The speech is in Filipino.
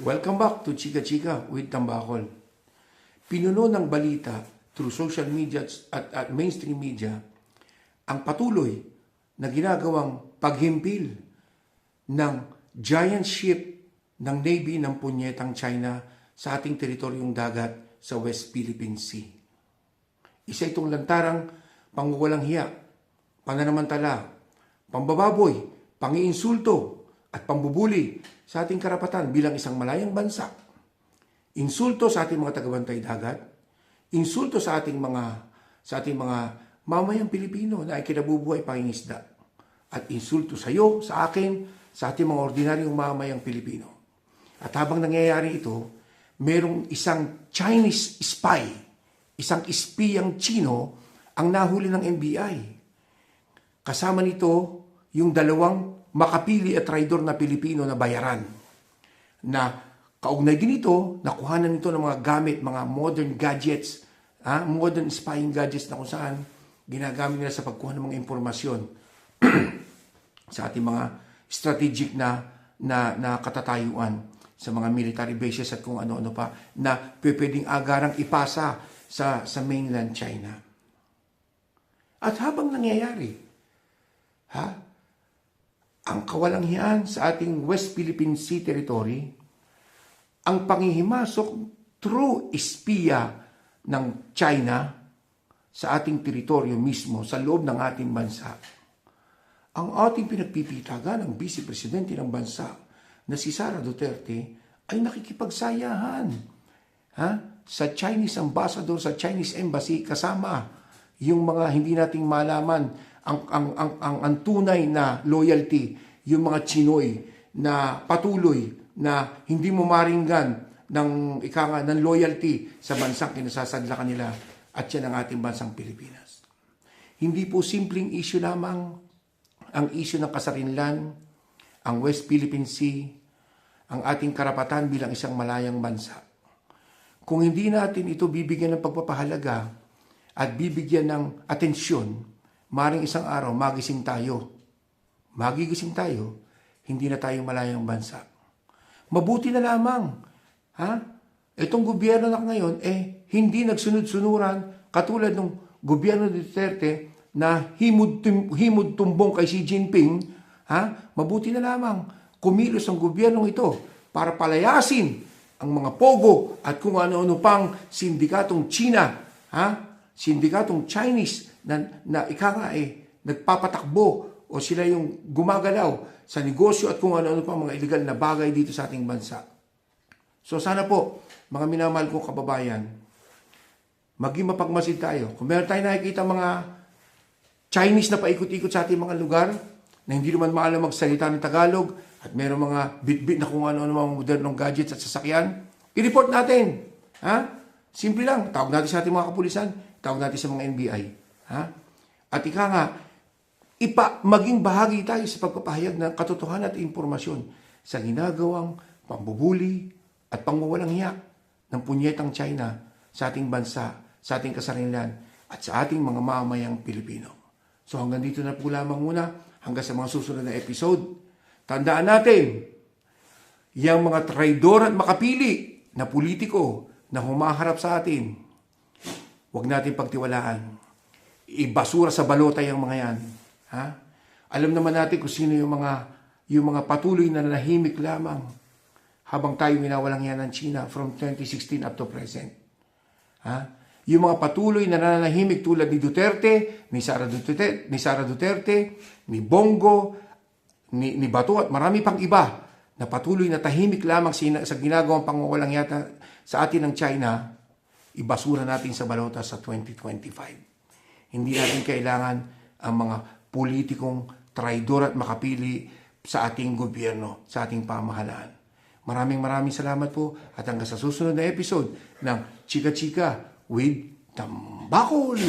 Welcome back to Chika Chika with Tambakol. Pinuno ng balita through social media at mainstream media ang patuloy na ginagawang paghimpil ng giant ship ng Navy ng punyetang China sa ating teritoryong dagat sa West Philippine Sea. Isa itong lantarang pangwawalang hiya, pananamantala, pambababoy, pangiinsulto at pambubuli sa ating karapatan bilang isang malayang bansa. Insulto sa ating mga tagabantay dagat, insulto sa ating mga mamayang Pilipino na ay kinabubuhay pangingisda, at insulto sa iyo, sa akin, sa ating mga ordinaryong mamayang Pilipino. At habang nangyayari ito, merong isang Chinese spy, isang espiyang Chino ang nahuli ng NBI. Kasama nito yung dalawang makapili at traidor na Pilipino na bayaran, na kaugnay din ito, nakuhanan nito ng mga gamit, mga modern gadgets, modern spying gadgets na kung saan ginagamit nila sa pagkuha ng mga impormasyon sa ating mga strategic na katatayuan, sa mga military bases at kung ano-ano pa na pwedeng agarang ipasa sa mainland China. At habang nangyayari, ang kawalangian sa ating West Philippine Sea territory, ang panghihimasok through espiya ng China sa ating teritoryo mismo, sa loob ng ating bansa. Ang ating pinagpipitagan ng Vice Presidente ng bansa na si Sara Duterte ay nakikipagsayahan sa Chinese ambassador, sa Chinese embassy, kasama yung mga hindi nating malaman ang tunay na loyalty, yung mga Chinoy na patuloy na hindi mo maringgan ng loyalty sa bansang kinasasadlakan nila, at yan ang ating bansang Pilipinas. Hindi po simpleng issue lamang ang issue ng kasarinlan, ang West Philippine Sea, ang ating karapatan bilang isang malayang bansa. Kung hindi natin ito bibigyan ng pagpapahalaga at bibigyan ng atensyon, maring isang araw magigising tayo, hindi na tayo malayang bansa. Mabuti na lamang, itong gobyerno na ngayon, hindi nagsunod-sunuran katulad ng gobyerno ni Duterte na himod tumbong kay Xi Jinping. Mabuti na lamang kumilos ang gobyernong ito para palayasin ang mga pogo at kung ano-ano pang sindikatong China, sindikatong Chinese na nagpapatakbo o sila yung gumagalaw sa negosyo at kung ano-ano pang mga illegal na bagay dito sa ating bansa. So sana po, mga minamahal kong kababayan, maging mapagmasid tayo. Kung meron tayo nakikita mga Chinese na paikot-ikot sa ating mga lugar na hindi naman maalam magsalita ng Tagalog at meron mga bit-bit na kung ano-ano mga modernong gadgets at sasakyan, i-report natin. Simple lang, tawag natin sa ating mga kapulisan, tawag natin sa mga NBI. At maging bahagi tayo sa pagpapahayag ng katotohanan at impormasyon sa ginagawang pambubuli at pangwawalang hiya ng punyetang China sa ating bansa, sa ating kasarinlan, at sa ating mga mamamayang Pilipino. So hanggang dito na po lamang muna, hanggang sa mga susunod na episode. Tandaan natin, yung mga traidor at makapili na politiko na humaharap sa atin, huwag natin pagtiwalaan. Ibasura sa balota yung mga yan. Alam naman natin kung sino yung mga patuloy na nanahimik lamang habang tayo winawalang yan ng China from 2016 up to present. Yung mga patuloy na nananahimik tulad ni Duterte, ni Sara Duterte, ni Bongo, ni Bato at marami pang iba na patuloy na tahimik lamang sa ginagawang pangwawalang yata sa atin ng China, ibasura natin sa balota sa 2025. Hindi natin kailangan ang mga politikong traidor at makapili sa ating gobyerno, sa ating pamahalaan. Maraming salamat po at hanggang sa susunod na episode ng Chika Chika with Tambakol.